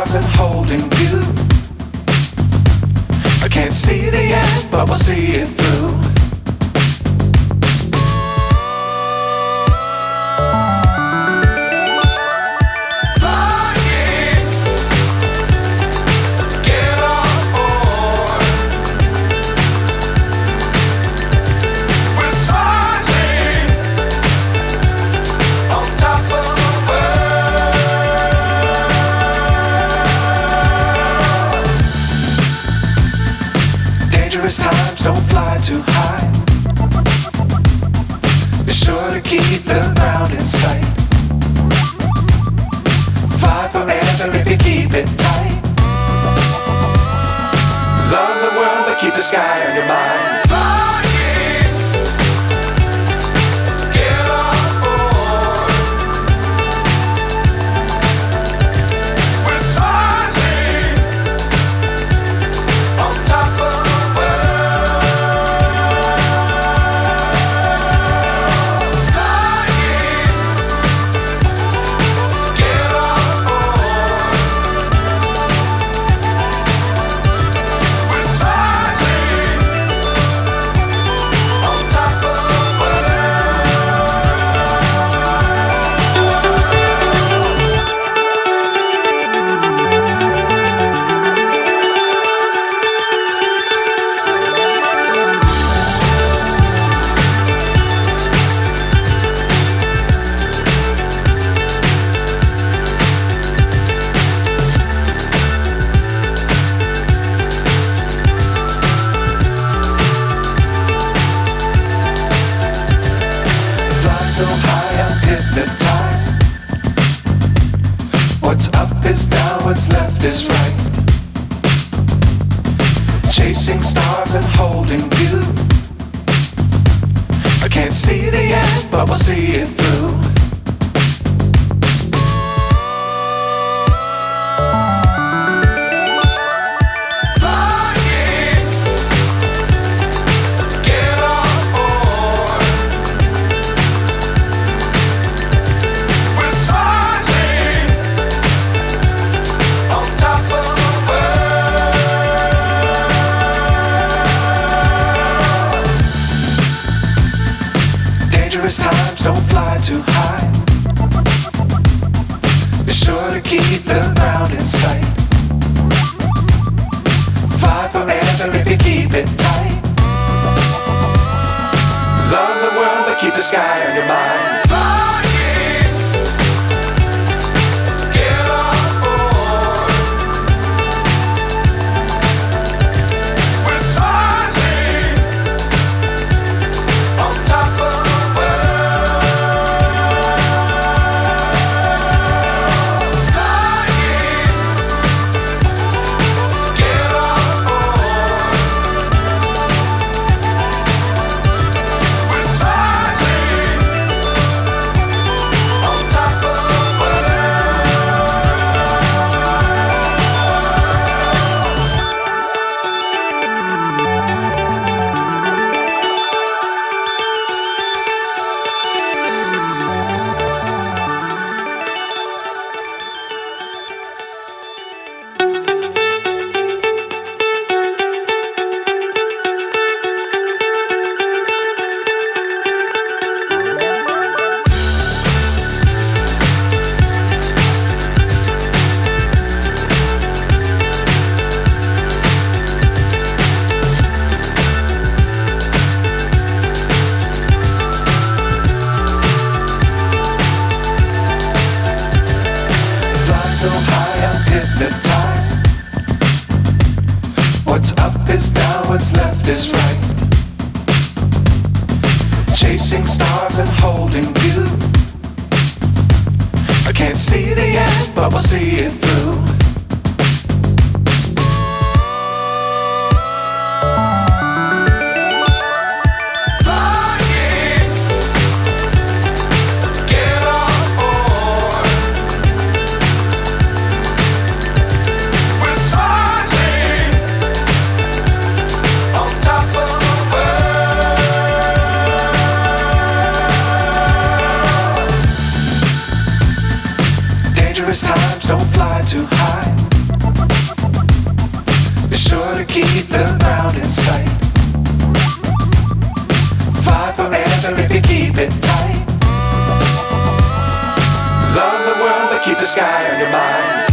stars and holding you. I can't see the end, but we'll see it through. Times don't fly too high. Be sure to keep the ground in sight. Fly forever if you keep it tight. Love the world but keep the sky on your mind. So high I'm hypnotized. What's up is down, what's left is right. Chasing stars and holding you. I can't see the end, but we'll see it through. Times don't fly too high. Be sure to keep the ground in sight. Fly forever if you keep it tight. Love the world but keep the sky on your mind. So high I'm hypnotized. What's up is down, what's left is right. Chasing stars and holding you. I can't see the end, but we'll see it through. Times don't fly too high. keep the ground in sight. Fly forever if you keep it tight. Love the world but keep the sky on your mind.